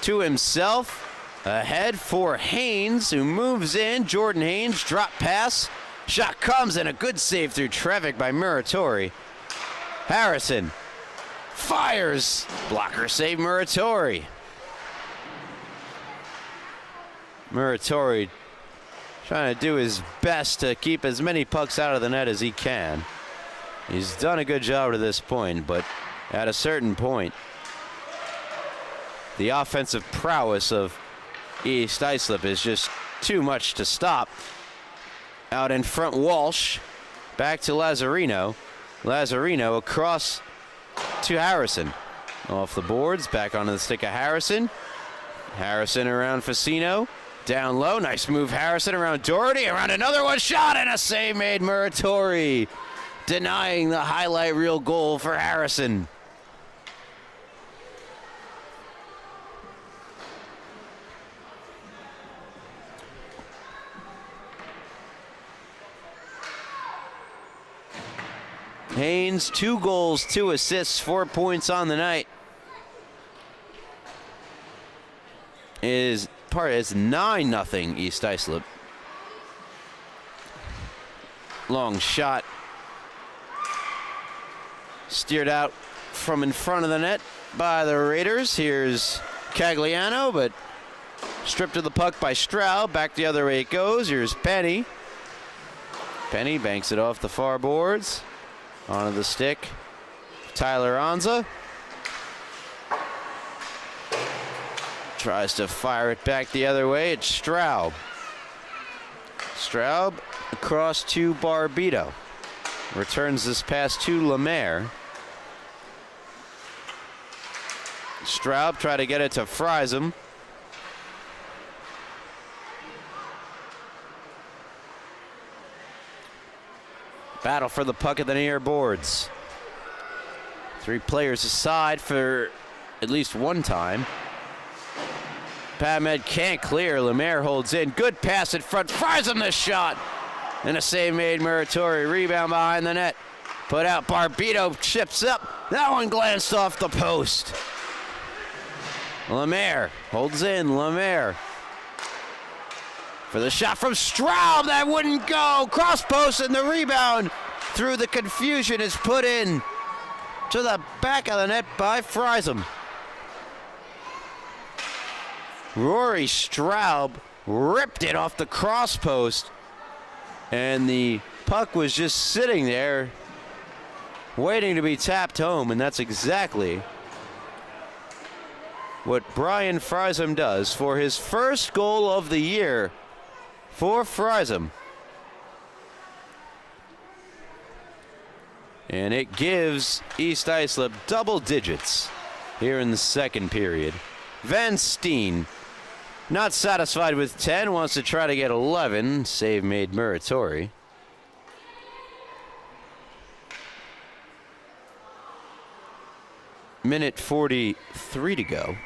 to himself. Ahead for Haynes, who moves in. Jordan Haynes, drop pass. Shot comes, and a good save through traffic by Muratori. Harrison fires. Blocker save Muratori. Muratori trying to do his best to keep as many pucks out of the net as he can. He's done a good job to this point, but at a certain point, the offensive prowess of East Islip is just too much to stop. Out in front, Walsh. Back to Lazzarino. Lazzarino across to Harrison. Off the boards, back onto the stick of Harrison. Harrison around Facino. Down low, nice move Harrison around Doherty. Around another one, shot, and a save made Muratori, denying the highlight reel goal for Harrison. Haynes, 2 goals, 2 assists, 4 points on the night. It's 9-0 East Islip. Long shot. Steered out from in front of the net by the Raiders. Here's Cagliano, but stripped of the puck by Stroud. Back the other way it goes. Here's Penny. Penny banks it off the far boards. Onto the stick. Tyler Anza tries to fire it back the other way. It's Straub. Straub across to Barbito. Returns this pass to Lemaire. Straub try to get it to Friesen. Battle for the puck at the near boards. 3 players aside for at least one time. PatMed can't clear. Lemaire holds in. Good pass in front. Friesen the shot. And a save made Muratori. Rebound behind the net. Put out. Barbito chips up. That one glanced off the post. Lemaire holds in. Lemaire for the shot from Straub. That wouldn't go. Cross post, and the rebound through the confusion is put in to the back of the net by Friesen. Rory Straub ripped it off the cross post, and the puck was just sitting there waiting to be tapped home, and that's exactly what Brian Friesen does for his first goal of the year for Friesen. And it gives East Islip double digits here in the second period. Van Steen, not satisfied with 10, wants to try to get 11. Save made Muratori. Minute 43 to go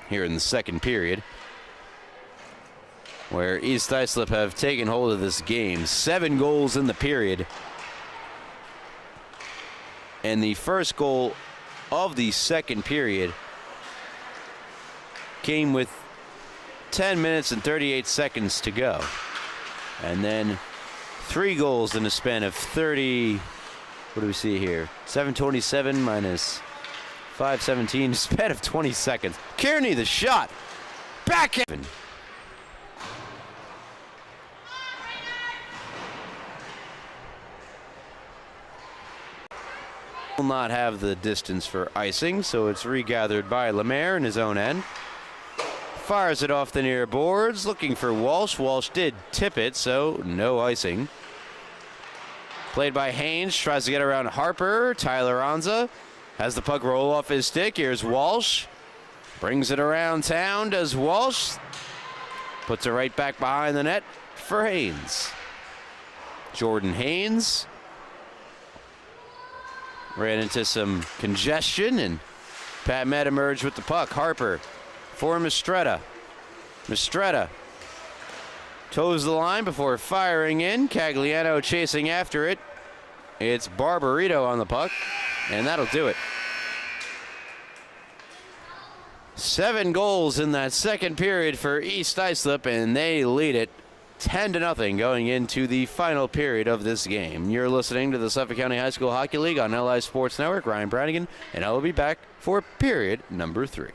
here in the second period, where East Islip have taken hold of this game. 7 goals in the period. And the first goal of the second period came with 10 minutes and 38 seconds to go. And then 3 goals in a span of 30, what do we see here? 7:27 minus 5:17, span of 20 seconds. Kearney the shot. Backhand. will not have the distance for icing, so it's regathered by Lemaire in his own end. Fires it off the near boards, looking for Walsh. Walsh did tip it, so no icing. Played by Haynes, tries to get around Harper. Tyler Anza has the puck roll off his stick. Here's Walsh. Brings it around town, does Walsh. Puts it right back behind the net for Haynes. Jordan Haynes ran into some congestion, and Pat Med emerged with the puck. Harper for Mistretta. Mistretta toes the line before firing in. Cagliano chasing after it. It's Barbarito on the puck, and that'll do it. 7 goals in that second period for East Islip, and they lead it 10-0 going into the final period of this game. You're listening to the Suffolk County High School Hockey League on LI Sports Network. Ryan Brannigan, and I will be back for period number 3.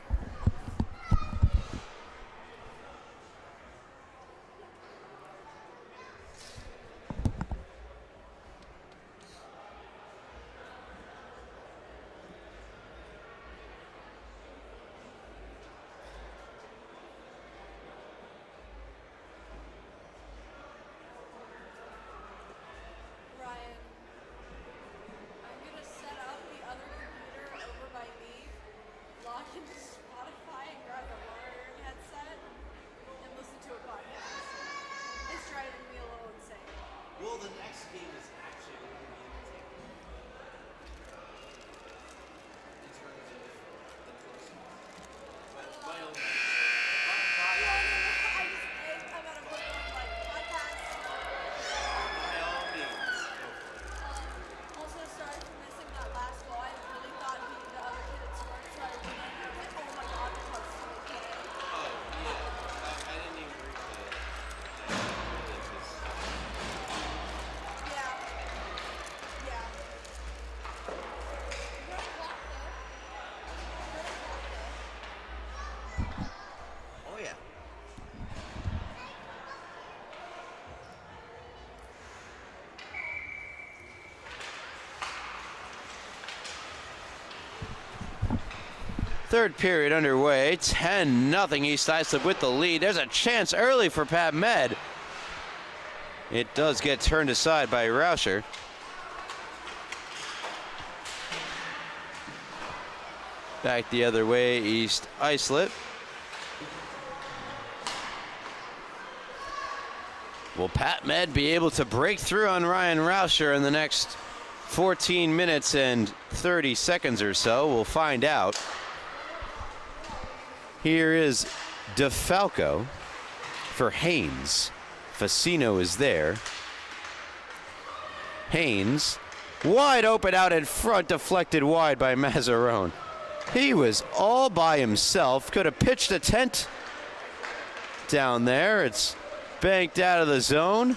Third period underway, 10-0 East Islip with the lead. There's a chance early for Pat Med. It does get turned aside by Rauscher. Back the other way, East Islip. Will Pat Med be able to break through on Ryan Rauscher in the next 14 minutes and 30 seconds or so? We'll find out. Here is DeFalco for Haynes. Facino is there. Haynes, wide open out in front, deflected wide by Mazzarone. He was all by himself. Could have pitched a tent down there. It's banked out of the zone.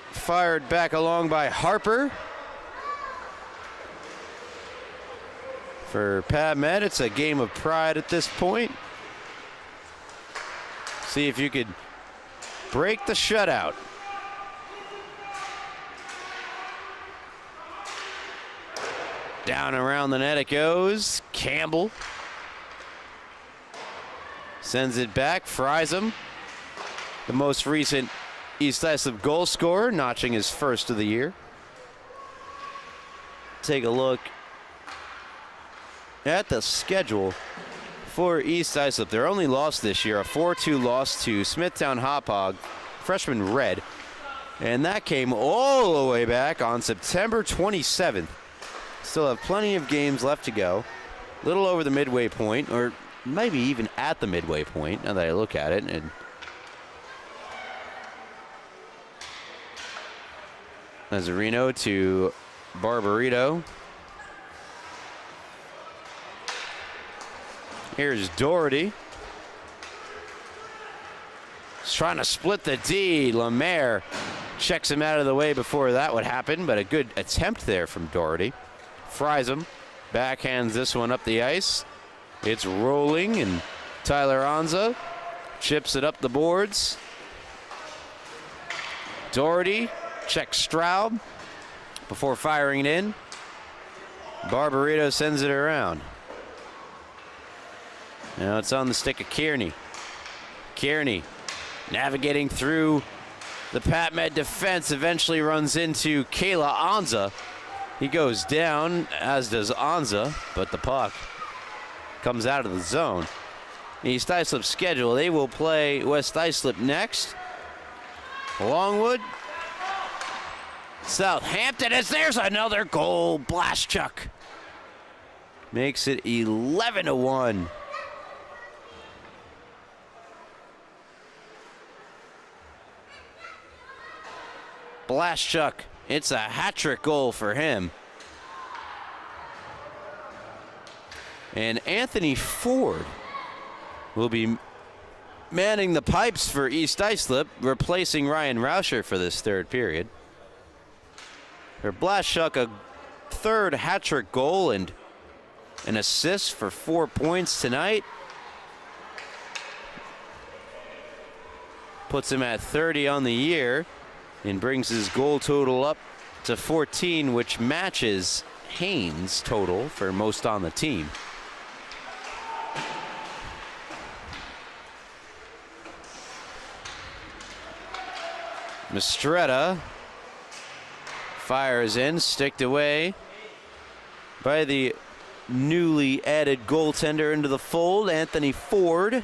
Fired back along by Harper. For Pat Med, it's a game of pride at this point. See if you could break the shutout. Down around the net it goes. Campbell sends it back. Friesen, the most recent East Islip goal scorer, notching his first of the year. Take a look at the schedule for East Islip. Their only loss this year, a 4-2 loss to Smithtown Hauppauge, freshman Red. And that came all the way back on September 27th. Still have plenty of games left to go. A little over the midway point, or maybe even at the midway point, now that I look at it. And Nazarino to Barbarito. Here's Doherty. He's trying to split the D. Lemaire checks him out of the way before that would happen, but a good attempt there from Doherty. Friesen backhands this one up the ice. It's rolling, and Tyler Anza chips it up the boards. Doherty checks Straub, before firing it in. Barbarito sends it around. Now it's on the stick of Kearney. Kearney navigating through the Pat Med defense, eventually runs into Kayla Anza. He goes down, as does Anza, but the puck comes out of the zone. East Islip schedule, they will play West Islip next. Longwood. Southampton, as there's another goal. Patchogue makes it 11-1. Patchogue, it's a hat-trick goal for him. And Anthony Ford will be manning the pipes for East Islip, replacing Ryan Rauscher for this third period. For Patchogue, a third hat-trick goal and an assist for 4 points tonight. Puts him at 30 on the year and brings his goal total up to 14, which matches Haynes' total for most on the team. Mistretta fires in, sticked away by the newly added goaltender into the fold, Anthony Ford.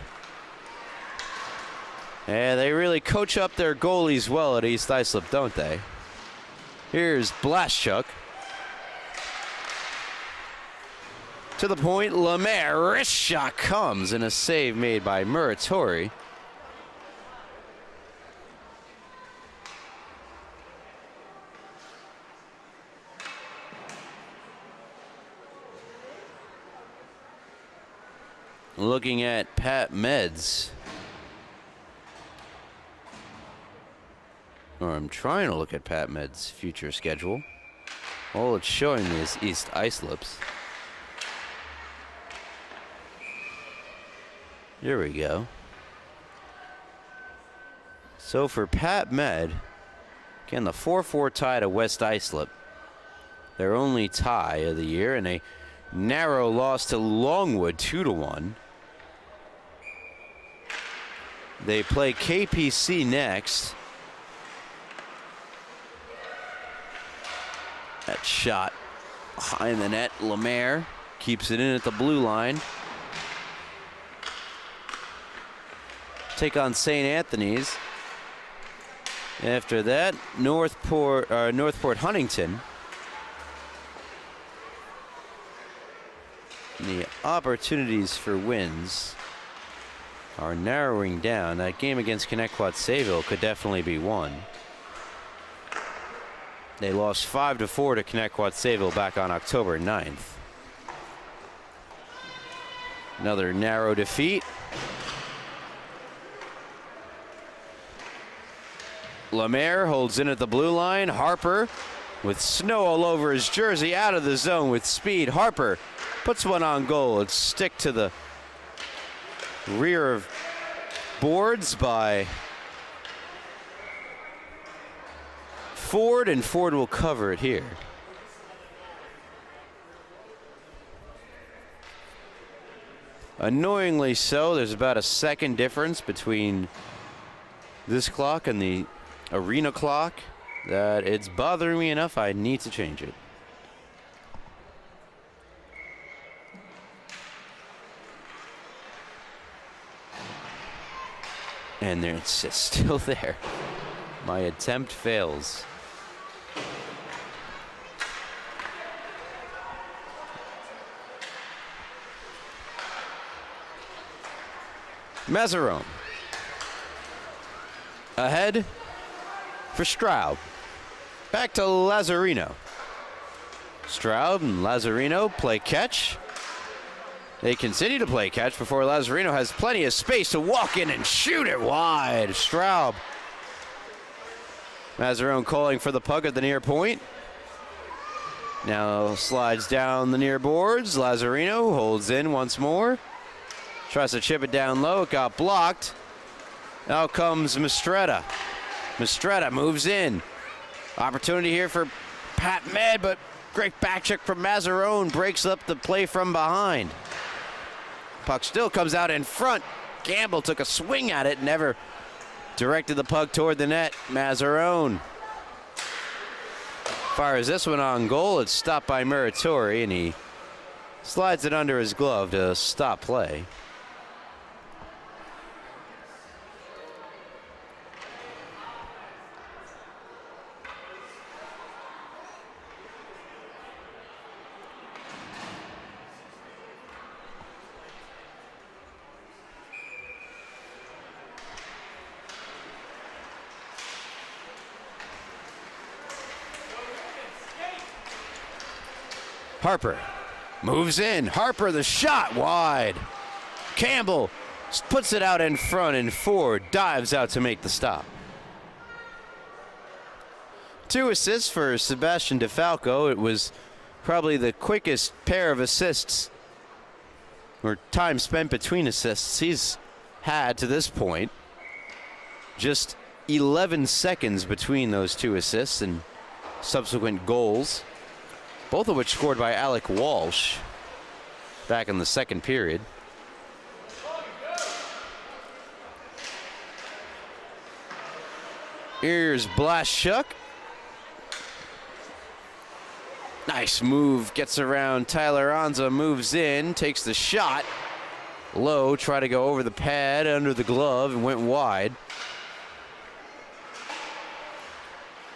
And they really coach up their goalies well at East Islip, don't they? Here's Patchogue. To the point, Lemaire, wrist shot comes, and a save made by Muratori. Looking at Pat Med's, or I'm trying to look at Pat Med's future schedule. All it's showing me is East Islip's. Here we go. So for Pat Med, again, the 4-4 tie to West Islip. Their only tie of the year, and a narrow loss to Longwood, 2-1. They play KPC next. That shot behind the net. Lemaire keeps it in at the blue line. Take on St. Anthony's. After that, Northport Huntington. The opportunities for wins are narrowing down. That game against Connecticut-Sayville could definitely be won. They lost 5-4 to Connecticut-Sayville back on October 9th. Another narrow defeat. Lemaire holds in at the blue line. Harper, with snow all over his jersey, out of the zone with speed. Harper puts one on goal. It's stick to the rear of boards by Ford, and Ford will cover it here. Annoyingly so, there's about a second difference between this clock and the arena clock that it's bothering me enough I need to change it. And it's still there. My attempt fails. Mazzarone. Ahead for Straub. Back to Lazzarino. Straub and Lazzarino play catch. They continue to play catch before Lazzarino has plenty of space to walk in and shoot it wide. Straub. Mazzarone calling for the puck at the near point. Now slides down the near boards. Lazzarino holds in once more. Tries to chip it down low. It got blocked. Out comes Mistretta. Mistretta moves in. Opportunity here for Pat Med, but great back check from Mazzarone breaks up the play from behind. Puck still comes out in front. Gamble took a swing at it, never directed the puck toward the net. Mazzarone fires this one on goal. It's stopped by Muratori, and he slides it under his glove to stop play. Harper moves in. Harper, the shot wide. Campbell puts it out in front, and Ford dives out to make the stop. 2 assists for Sebastian DeFalco. It was probably the quickest pair of assists or time spent between assists he's had to this point. Just 11 seconds between those 2 assists and subsequent goals, both of which scored by Alec Walsh back in the second period. Here's Blashchuk. Nice move, gets around Tyler Anza, moves in, takes the shot. Low, try to go over the pad, under the glove, and went wide.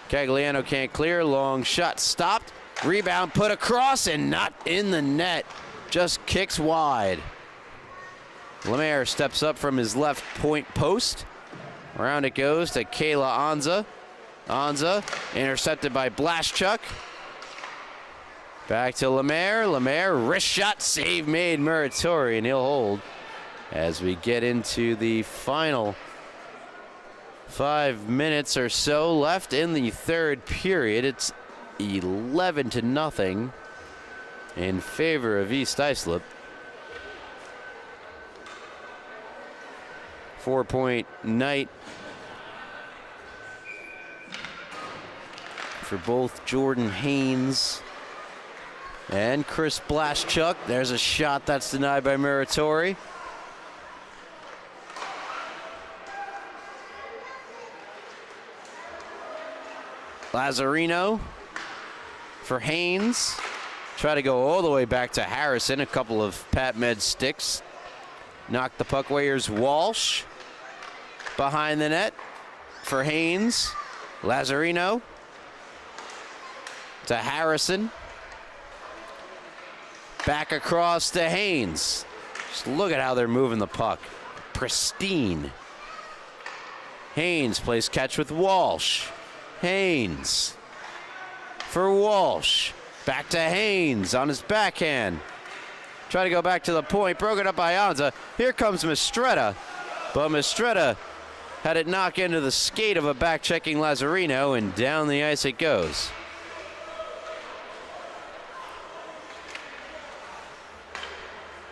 Cagliano can't clear, long shot stopped. Rebound put across and not in the net. Just kicks wide. Lemaire steps up from his left point post. Around it goes to Kayla Anza. Anza intercepted by Blashchuk. Back to Lemaire. Lemaire, wrist shot, save made Muratori, and he'll hold as we get into the final 5 minutes or so left in the third period. It's 11-0 in favor of East Islip. 4-point night for both Jordan Haynes and Chris Blashchuk. There's a shot that's denied by Muratori. Lazzarino for Haynes. Try to go all the way back to Harrison. A couple of Pat Med sticks. Knocked the puck away. Here's Walsh behind the net for Haynes. Lazzarino to Harrison. Back across to Haynes. Just look at how they're moving the puck. Pristine. Haynes plays catch with Walsh. Haynes for Walsh. Back to Haynes on his backhand. Try to go back to the point. Broken up by Anza. Here comes Mistretta. But Mistretta had it knock into the skate of a back-checking Lazzarino, and down the ice it goes.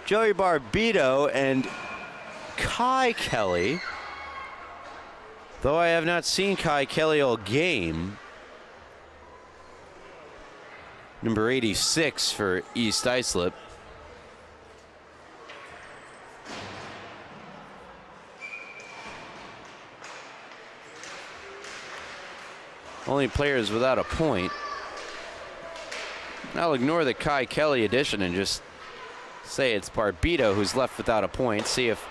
Joey Barbito and Kai Kelly. Though I have not seen Kai Kelly all game. Number 86 for East Islip. Only players without a point. I'll ignore the Kai Kelly addition and just say it's Barbito who's left without a point. See if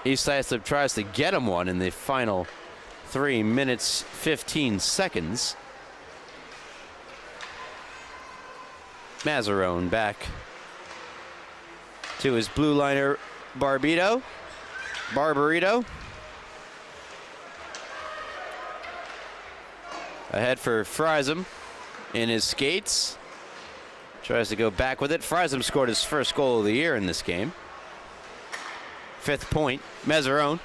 East Islip tries to get him one in the final 3 minutes, 15 seconds. Mazzarone back to his blue liner, Barbarito. Ahead for Friesem in his skates. Tries to go back with it. Friesem scored his first goal of the year in this game. 5th point, Mazzarone.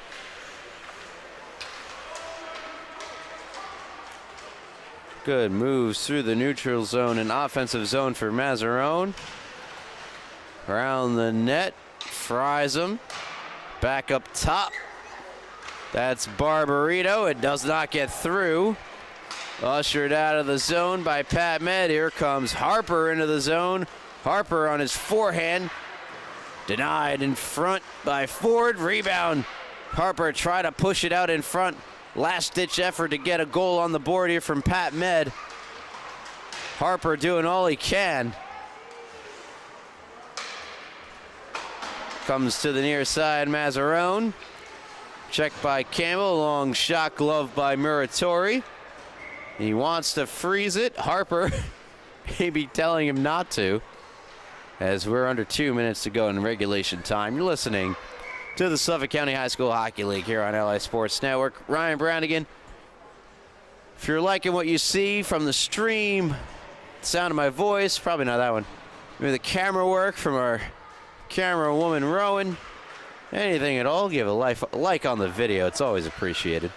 Good moves through the neutral zone and offensive zone for Mazzarone. Around the net, Friesem. Back up top. That's Barbarito. It does not get through. Ushered out of the zone by Pat Med. Here comes Harper into the zone. Harper on his forehand. Denied in front by Ford. Rebound. Harper tried to push it out in front. Last-ditch effort to get a goal on the board here from Pat Med. Harper doing all he can. Comes to the near side, Mazzarone. Checked by Campbell. Long shot glove by Muratori. He wants to freeze it. Harper maybe telling him not to, as we're under 2 minutes to go in regulation time. You're listening to the Suffolk County High School Hockey League here on LI Sports Network. Ryan Brannigan. If you're liking what you see from the stream, the sound of my voice, probably not that one. Maybe the camera work from our camera woman Rowan. Anything at all, give a like on the video. It's always appreciated.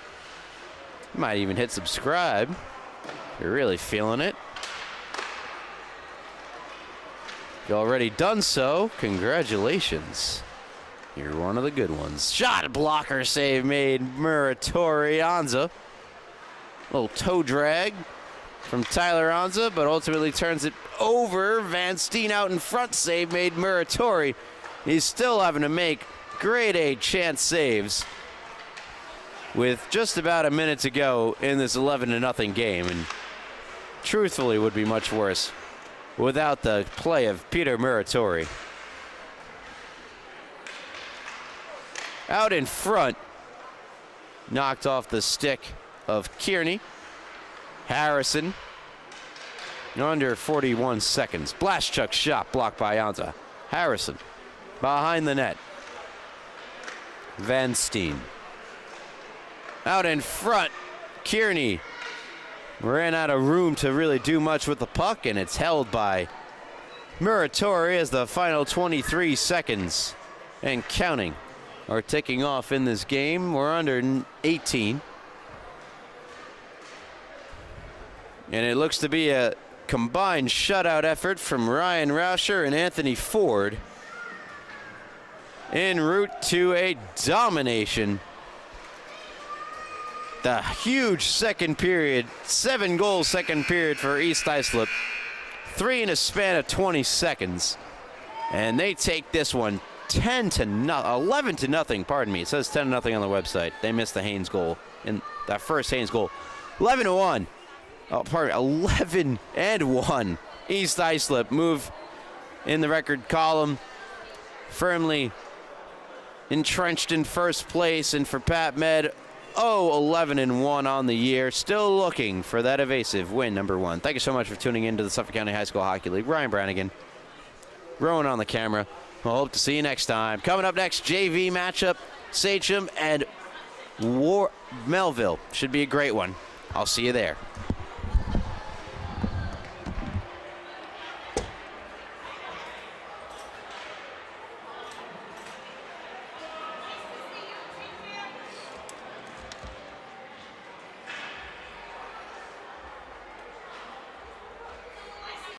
You might even hit subscribe if you're really feeling it. If you've already done so, congratulations. You're one of the good ones. Shot blocker save made Muratori. Anza. Little toe drag from Tyler Anza, but ultimately turns it over. Van Steen out in front. Save made Muratori. He's still having to make grade A chance saves with just about a minute to go in this 11-0 game, and truthfully would be much worse without the play of Peter Muratori. Out in front, knocked off the stick of Kearney. Harrison, under 41 seconds. Blashchuk shot blocked by Anza. Harrison behind the net. Van Steen. Out in front, Kearney ran out of room to really do much with the puck, and it's held by Muratori as the final 23 seconds and counting are ticking off in this game. We're under 18. And it looks to be a combined shutout effort from Ryan Rauscher and Anthony Ford en route to a domination. The huge second period, 7-goal second period for East Islip. 3 in a span of 20 seconds. And they take this one 11-0, pardon me. It says 10-0 on the website. They missed the Haynes goal, in that first Haynes goal. 11-1. Oh, pardon me, 11-1. East Islip move in the record column, firmly entrenched in first place. And for Pat Med, 11-1 on the year, still looking for that evasive win number 1. Thank you so much for tuning in to the Suffolk County High School Hockey League. Ryan Brannigan, Rowan on the camera. We'll hope to see you next time. Coming up next, JV matchup, Sachem and Melville. Should be a great one. I'll see you there.